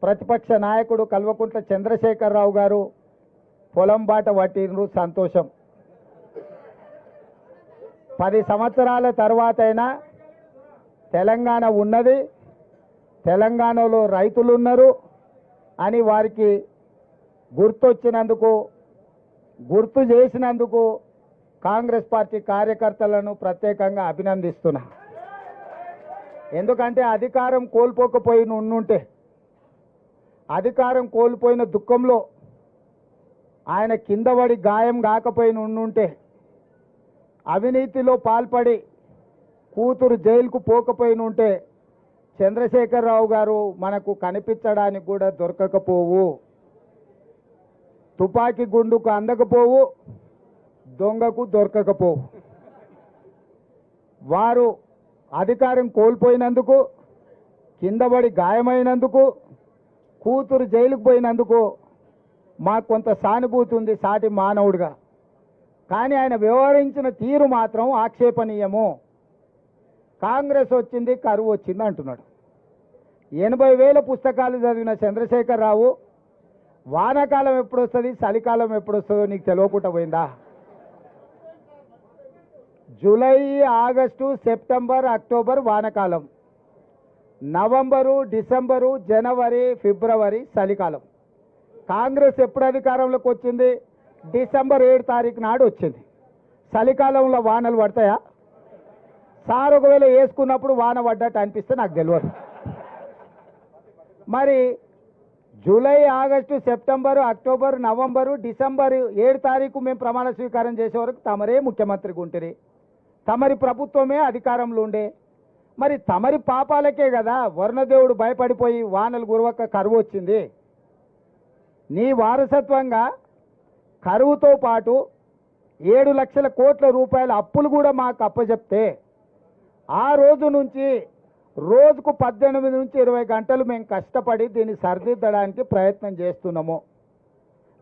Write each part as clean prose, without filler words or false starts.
ప్రతిపక్ష నాయకుడు కల్వకుంట్ల చంద్రశేఖరరావు గారు పొలం బాట పట్టినరు, సంతోషం. 10 సంవత్సరాల తర్వాత అయినా తెలంగాణ ఉన్నది, తెలంగాణలో రైతులు ఉన్నారు అని వారికి గుర్తొచ్చినందుకు, గుర్తు చేసినందుకు కాంగ్రెస్ పార్టీ కార్యకర్తలను ప్రత్యేకంగా అభినందిస్తున్నా. ఎందుకంటే అధికారం కోల్పోకపోయిన ఉండుంటే, అధికారం కోల్పోయిన దుఃఖంలో ఆయన కింద పడి గాయం కాకపోయిన ఉండుంటే, అవినీతిలో పాల్పడి కూతురు జైలుకు పోకపోయిన ఉంటే చంద్రశేఖరరావు గారు మనకు కనిపించడానికి కూడా దొరకకపోవు. తుపాకీ గుండుకు అందకపోవు, దొంగకు దొరకకపోవు. వారు అధికారం కోల్పోయినందుకు, కిందపడి గాయమైనందుకు, కూతురు జైలుకు పోయినందుకు మాకు కొంత సానుభూతి ఉంది సాటి మానవుడిగా. కానీ ఆయన వ్యవహరించిన తీరు మాత్రం ఆక్షేపణీయము. కాంగ్రెస్ వచ్చింది, కరువు వచ్చింది అంటున్నాడు. 80,000 పుస్తకాలు చదివిన చంద్రశేఖరరావు వానాకాలం ఎప్పుడు వస్తుంది, చలికాలం ఎప్పుడు వస్తుందో నీకు తెలియకుండా పోయిందా? జూలై, ఆగస్టు, సెప్టెంబర్, అక్టోబర్ వానకాలం, నవంబరు, డిసెంబరు, జనవరి, ఫిబ్రవరి చలికాలం. కాంగ్రెస్ ఎప్పుడు అధికారంలోకి వచ్చింది? డిసెంబర్ 7 తారీఖు నాడు వచ్చింది. చలికాలంలో వానలు పడతాయా? సార్ ఒకవేళ వేసుకున్నప్పుడు వాన పడ్డట్టు అనిపిస్తే నాకు తెలియదు. మరి July, August, September, October, November, December 7 తారీఖు మేము ప్రమాణ స్వీకారం చేసే వరకు తమరే ముఖ్యమంత్రిగా ఉంటుంది, తమరి ప్రభుత్వమే అధికారంలో ఉండే. మరి తమరి పాపాలకే కదా వరుణదేవుడు భయపడిపోయి వానలు కురవక కరువు వచ్చింది. నీ వారసత్వంగా కరువుతో పాటు 7 లక్షల కోట్ల రూపాయల అప్పులు కూడా మాకు అప్పచెప్తే, ఆ రోజు నుంచి రోజుకు 18 నుంచి 20 గంటలు మేము కష్టపడి దీన్ని సరిదిద్దడానికి ప్రయత్నం చేస్తున్నాము.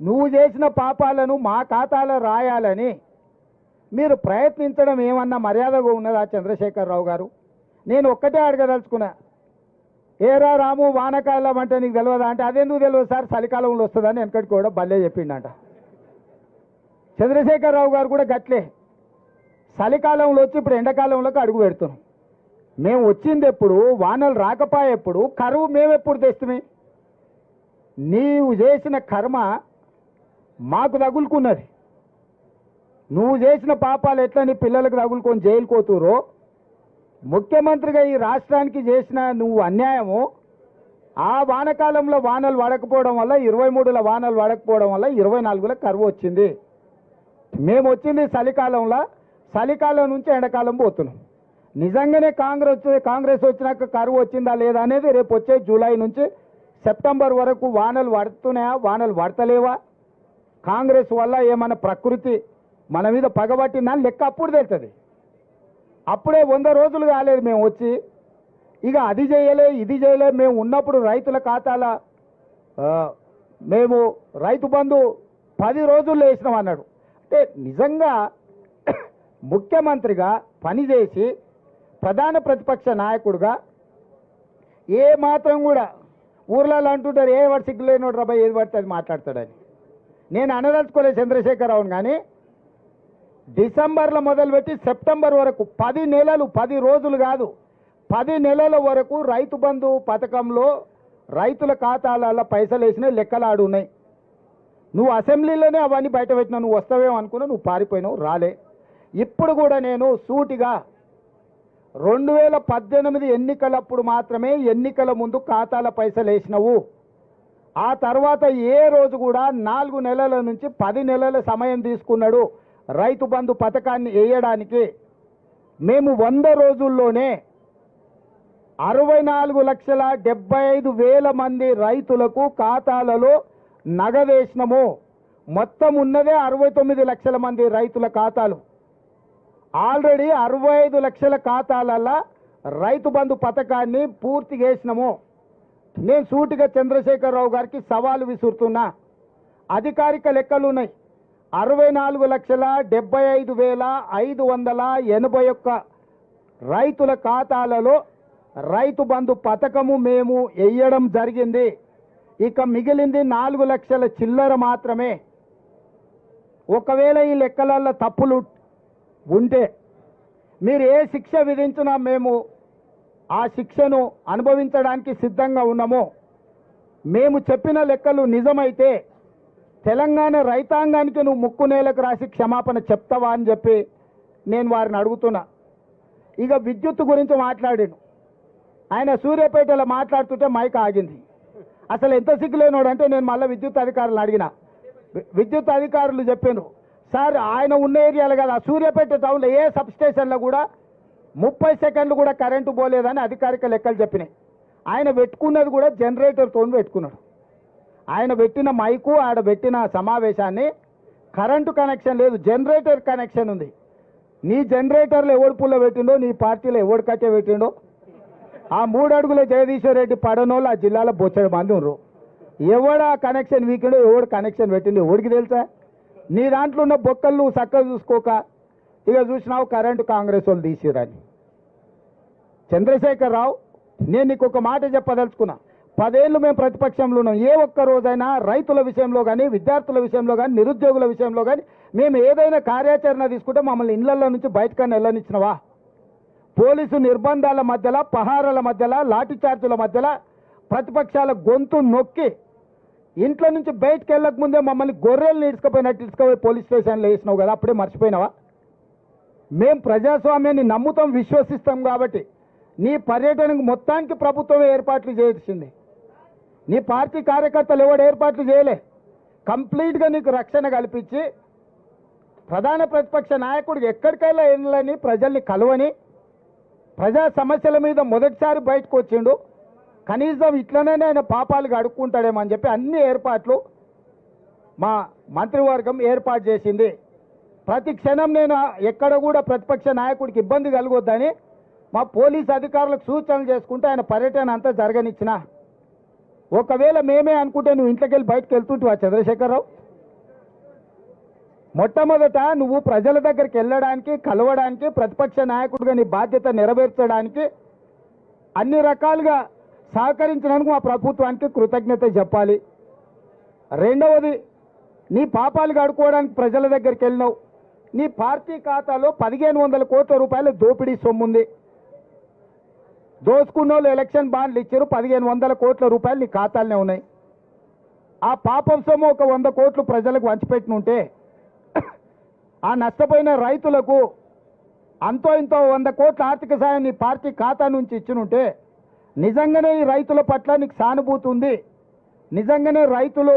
నువ్వు చేసిన పాపాలను మా ఖాతాలో రాయాలని మీరు ప్రయత్నించడం ఏమన్నా మర్యాదగా ఉన్నదా చంద్రశేఖరరావు గారు? నేను ఒక్కటే అడగదలుచుకున్నా, ఏరా రాము వానకాలం అంటే నీకు తెలియదా అంటే, అదెందుకు తెలియదు సార్ చలికాలంలో వస్తుందని వెనకటికి కూడా భలే చెప్పిండంట. చంద్రశేఖరరావు గారు కూడా గట్లే చలికాలంలో వచ్చి ఇప్పుడు ఎండాకాలంలోకి అడుగు పెడుతున్నాం. మేము వచ్చింది ఎప్పుడు, వానలు రాకపోయేప్పుడు, కరువు మేమెప్పుడు తెస్తుమే? నీవు చేసిన కర్మ మాకు తగులుకున్నది. నువ్వు చేసిన పాపాలు ఎట్లా నీ పిల్లలకు తగులుకొని జైలు కోతురో, ముఖ్యమంత్రిగా ఈ రాష్ట్రానికి చేసిన నువ్వు అన్యాయము, ఆ వానకాలంలో వానలు పడకపోవడం వల్ల, 23లో వానలు పడకపోవడం వల్ల 24లో కరువు వచ్చింది. మేము వచ్చింది చలికాలంలో, చలికాలం నుంచి ఎండాకాలం పోతున్నాం. నిజంగానే కాంగ్రెస్ వచ్చినాక కరువు వచ్చిందా లేదా అనేది రేపు వచ్చే జూలై నుంచి సెప్టెంబర్ వరకు వానలు పడుతున్నాయా, వానలు పడతలేవా, కాంగ్రెస్ వల్ల ఏమన్నా ప్రకృతి మన మీద పగబట్టిందా లెక్క అప్పుడు తెలుస్తుంది. అప్పుడే 100 రోజులు కాలేదు మేము వచ్చి, ఇక అది చేయలే ఇది చేయలే. మేము ఉన్నప్పుడు రైతుల ఖాతాల మేము రైతు బంధు 10 రోజుల్లో వేసినాం అన్నాడు. అంటే నిజంగా ముఖ్యమంత్రిగా పనిచేసి ప్రధాన ప్రతిపక్ష నాయకుడిగా ఏ మాత్రం కూడా ఊర్లలో అంటుంటారు, ఏ వాడు సిగ్గులేనోడు రాబాయ్ ఏది పడితే అది మాట్లాడతాడని. నేను అనదలుచుకోలేదు చంద్రశేఖరరావుని, కానీ డిసెంబర్లో మొదలుపెట్టి సెప్టెంబర్ వరకు 10 నెలలు, 10 రోజులు కాదు 10 నెలల వరకు రైతు బంధు పథకంలో రైతుల ఖాతాలలో పైసలు వేసిన లెక్కలు ఆడున్నాయి. నువ్వు అసెంబ్లీలోనే అవన్నీ బయట పెట్టినావు. నువ్వు వస్తావేమో అనుకున్నా, నువ్వు పారిపోయినావు, రాలే. ఇప్పుడు కూడా నేను సూటిగా 2018 ఎన్నికలప్పుడు మాత్రమే ఎన్నికల ముందు ఖాతాల పైసలు వేసినావు. ఆ తర్వాత ఏ రోజు కూడా 4 నెలల నుంచి 10 నెలల సమయం తీసుకున్నాడు రైతు బంధు పథకాన్ని వేయడానికి. మేము 100 రోజుల్లోనే 64,75,000 మంది రైతులకు ఖాతాలలో నగదేసినాము. మొత్తం ఉన్నదే 69 లక్షల మంది రైతుల ఖాతాలు. ఆల్రెడీ 65 లక్షల ఖాతాలలో రైతు బంధు పథకాన్ని పూర్తి చేసినాము. నేను సూటిగా చంద్రశేఖరరావు గారికి సవాలు విసురుతున్నా. అధికారిక లెక్కలు ఉన్నాయి. 64,75,581 రైతుల ఖాతాలలో రైతు బంధు పథకము మేము వేయడం జరిగింది. ఇక మిగిలింది 4 లక్షల చిల్లర మాత్రమే. ఒకవేళ ఈ లెక్కలలో తప్పులు ఉంటే మీరు ఏ శిక్ష విధించినా మేము ఆ శిక్షను అనుభవించడానికి సిద్ధంగా ఉన్నాము. మేము చెప్పిన లెక్కలు నిజమైతే తెలంగాణ రైతాంగానికి నువ్వు ముక్కు నేలకు రాసి క్షమాపణ చెప్తావా అని చెప్పి నేను వారిని అడుగుతున్నా. ఇక విద్యుత్ గురించి మాట్లాడాను. ఆయన సూర్యాపేటలో మాట్లాడుతుంటే మైక్ ఆగింది. అసలు ఎంత సిగ్గులేనోడంటే నేను మళ్ళీ విద్యుత్ అధికారులు అడిగిన. విద్యుత్ అధికారులు చెప్పాను, సార్ ఆయన ఉన్న ఏరియాలో కదా సూర్యాపేట టౌన్లో ఏ సబ్ స్టేషన్లో కూడా 30 సెకండ్లు కూడా కరెంటు పోలేదని అధికారిక లెక్కలు చెప్పినాయి. ఆయన పెట్టుకున్నది కూడా జనరేటర్తో పెట్టుకున్నాడు. ఆయన పెట్టిన మైకు ఆడ పెట్టిన సమావేశాన్ని కరెంటు కనెక్షన్ లేదు, జనరేటర్ కనెక్షన్ ఉంది. నీ జనరేటర్లో ఎవడు పుల్ల పెట్టిండో, నీ పార్టీలో ఎవడు కట్టే పెట్టిండో, ఆ 3 అడుగుల జగదీశ్వర్ రెడ్డి పడనోళ్ళు ఆ జిల్లాలో బొచ్చడి మంది ఉన్నారు. ఎవడు ఆ కనెక్షన్ వీకిండో, ఎవడు కనెక్షన్ పెట్టిండో ఎవడికి తెలుసా? నీ దాంట్లో ఉన్న బొక్కలు నువ్వు చక్కగా చూసుకోక ఇక చూసినావు కరెంటు కాంగ్రెస్ వాళ్ళు తీసిరని. చంద్రశేఖరరావు, నేను నీకు ఒక మాట చెప్పదలుచుకున్నా. 10 ఏళ్ళు మేము ప్రతిపక్షంలో ఉన్నాం. ఏ ఒక్క రోజైనా రైతుల విషయంలో కానీ, విద్యార్థుల విషయంలో కానీ, నిరుద్యోగుల విషయంలో కానీ మేము ఏదైనా కార్యాచరణ తీసుకుంటే మమ్మల్ని ఇళ్లలో నుంచి బయటకన్నా వెళ్ళనిచ్చినవా? పోలీసు నిర్బంధాల మధ్యలో, పహారాల మధ్యలో, లాఠీ చార్జీల మధ్యలో ప్రతిపక్షాల గొంతు నొక్కి ఇంట్లో నుంచి బయటకు వెళ్ళక ముందే మమ్మల్ని గొర్రెలు ఇడ్చుకుపోయినట్టు ఇడ్చుకుపోయి పోలీస్ స్టేషన్లో వేసినావు కదా, అప్పుడే మర్చిపోయినావా? మేము ప్రజాస్వామ్యాన్ని నమ్ముతాం, విశ్వసిస్తాం కాబట్టి నీ పర్యటనకు మొత్తానికి ప్రభుత్వమే ఏర్పాట్లు చేసింది. నీ పార్టీ కార్యకర్తలు ఎవడు ఏర్పాట్లు చేయలే. కంప్లీట్గా నీకు రక్షణ కల్పించి ప్రధాన ప్రతిపక్ష నాయకుడికి ఎక్కడికైనా వెళ్ళని, ప్రజల్ని కలవని, ప్రజా సమస్యల మీద మొదటిసారి బయటకు వచ్చిండు. కనీసం ఇట్లనే ఆయన పాపాలు అడుక్కుంటాడేమని చెప్పి అన్ని ఏర్పాట్లు మా మంత్రివర్గం ఏర్పాటు చేసింది. ప్రతి క్షణం నేను ఎక్కడ కూడా ప్రతిపక్ష నాయకుడికి ఇబ్బంది కలగొద్దని మా పోలీస్ అధికారులకు సూచనలు చేసుకుంటే ఆయన పర్యటన అంతా జరగనిచ్చిన. ఒకవేళ మేమే అనుకుంటే నువ్వు ఇంట్లోకి వెళ్ళి బయటకు వెళ్తుంటావా చంద్రశేఖరరావు? మొట్టమొదట నువ్వు ప్రజల దగ్గరికి వెళ్ళడానికి, కలవడానికి, ప్రతిపక్ష నాయకుడిగా నీ బాధ్యత నెరవేర్చడానికి అన్ని రకాలుగా సహకరించినందుకు మా ప్రభుత్వానికి కృతజ్ఞత చెప్పాలి. రెండవది, నీ పాపాలు కడుక్కోవడానికి ప్రజల దగ్గరికి వెళ్ళినావు. నీ పార్టీ ఖాతాలో 1500 కోట్ల రూపాయల దోపిడీ సొమ్ముంది. దోచుకున్న వాళ్ళు ఎలక్షన్ బాండ్లు ఇచ్చారు, 1500 కోట్ల రూపాయలు నీ ఖాతాలనే ఉన్నాయి. ఆ పాపం సొమ్ము ఒక 100 కోట్లు ప్రజలకు వంచిపెట్టినుంటే ఆ నష్టపోయిన రైతులకు అంతో ఇంతో 100 కోట్ల ఆర్థిక సాయం నీ పార్టీ ఖాతా నుంచి ఇచ్చినుంటే నిజంగానే ఈ రైతుల పట్ల నీకు సానుభూతి ఉంది, నిజంగానే రైతులు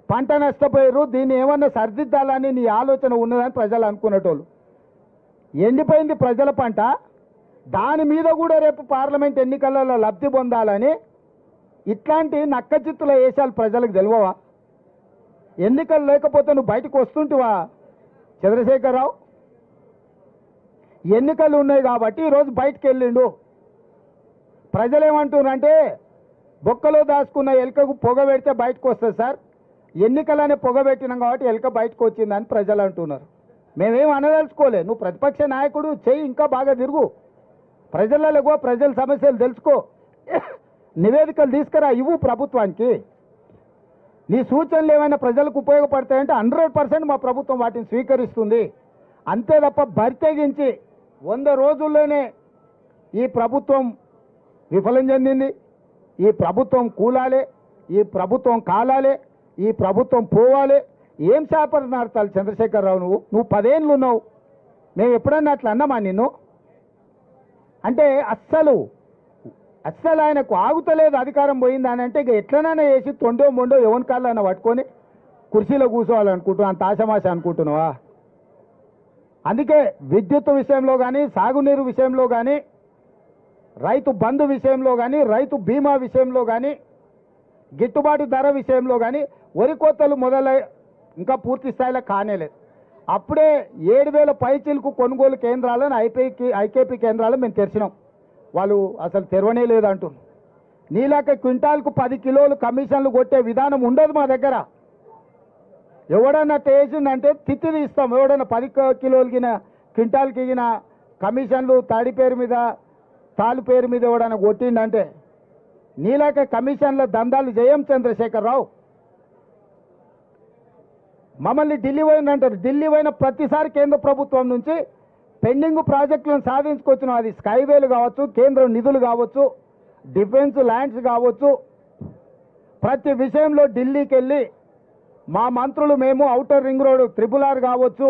పంట నష్టపోయారు, దీన్ని ఏమన్నా సరిదిద్దాలని నీ ఆలోచన ఉన్నదని ప్రజలు అనుకునేటోళ్ళు. ఎండిపోయింది ప్రజల పంట, దాని మీద కూడా రేపు పార్లమెంట్ ఎన్నికలలో లబ్ధి పొందాలని ఇట్లాంటి నక్కచిత్తుల వేషాలు ప్రజలకు తెలియవా? ఎన్నికలు లేకపోతే నువ్వు బయటకు వస్తుంటివా చంద్రశేఖరరావు? ఎన్నికలు ఉన్నాయి కాబట్టి ఈరోజు బయటకు వెళ్ళిండు. ప్రజలు ఏమంటున్నారంటే బొక్కలో దాచుకున్న ఎలుకకు పొగ పెడితే బయటకు వస్తుంది సార్, ఎన్నికలనే పొగ పెట్టినాం కాబట్టి ఎలుక బయటకు వచ్చిందని ప్రజలు అంటున్నారు. మేమేం అనదలుచుకోలే, నువ్వు ప్రతిపక్ష నాయకుడు చెయ్యి, ఇంకా బాగా తిరుగు, ప్రజలలో ప్రజల సమస్యలు తెలుసుకో, నివేదికలు తీసుకురా, ఇవ్వు ప్రభుత్వానికి. నీ సూచనలు ఏమైనా ప్రజలకు ఉపయోగపడతాయంటే 100% మా ప్రభుత్వం వాటిని స్వీకరిస్తుంది. అంతే తప్ప బరితెగించి 100 రోజుల్లోనే ఈ ప్రభుత్వం విఫలం చెందింది, ఈ ప్రభుత్వం కూలాలే, ఈ ప్రభుత్వం కాలాలే, ఈ ప్రభుత్వం పోవాలి, ఏం శాపనార్థాలు చంద్రశేఖరరావు? నువ్వు 10 ఏళ్ళు ఉన్నావు, మేము ఎప్పుడన్నా అట్లా అన్నామా నిన్ను? అంటే అస్సలు ఆయనకు ఆగుతలేదు, అధికారం పోయింది అని అంటే ఇక ఎట్లనైనా వేసి తొండో మొండో ఎవరి కాళ్ళైనా పట్టుకొని కుర్చీలో కూర్చోవాలనుకుంటున్నావు, అంత ఆశమాశ అనుకుంటున్నావా? అందుకే విద్యుత్ విషయంలో కానీ, సాగునీరు విషయంలో కానీ, రైతు బంధు విషయంలో కానీ, రైతు బీమా విషయంలో కానీ, గిట్టుబాటు ధర విషయంలో కానీ వరి కోతలు మొదలై ఇంకా పూర్తి స్థాయిలో కానేలేదు. అప్పుడే 7000 పైచిలకు కొనుగోలు కేంద్రాలను ఐకేపీ కేంద్రాలు మేము తెరిచినాం, వాళ్ళు అసలు తెరవనే లేదంటున్నారు. నీలాక క్వింటాల్కు 10 కిలోలు కమిషన్లు కొట్టే విధానం ఉండదు మా దగ్గర. ఎవడన్నా చేసిందంటే తిత్తి తీస్తాం. ఎవడన్నా 10 కిలోలకిన క్వింటాల్కి గిన కమిషన్లు తాడి పేరు మీద, తాలు పేరు మీద ఎవడన్నా కొట్టిండంటే నీలాక కమిషన్ల దందాలు జయం చంద్రశేఖరరావు. మమ్మల్ని ఢిల్లీ పోయిందంటారు. ఢిల్లీ పోయిన ప్రతిసారి కేంద్ర ప్రభుత్వం నుంచి పెండింగ్ ప్రాజెక్టులను సాధించుకొచ్చినాం. అది స్కైవేలు కావచ్చు, కేంద్ర నిధులు కావచ్చు, డిఫెన్స్ ల్యాండ్స్ కావచ్చు. ప్రతి విషయంలో ఢిల్లీకి వెళ్ళి మా మంత్రులు మేము ఔటర్ రింగ్ రోడ్ RRR కావచ్చు,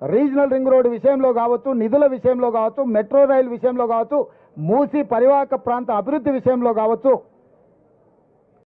రీజనల్ రింగ్ రోడ్ విషయంలో కావచ్చు, నిధుల విషయంలో కావచ్చు, మెట్రో రైలు విషయంలో కావచ్చు, మూసి పరివాహక ప్రాంత అభివృద్ధి విషయంలో కావచ్చు,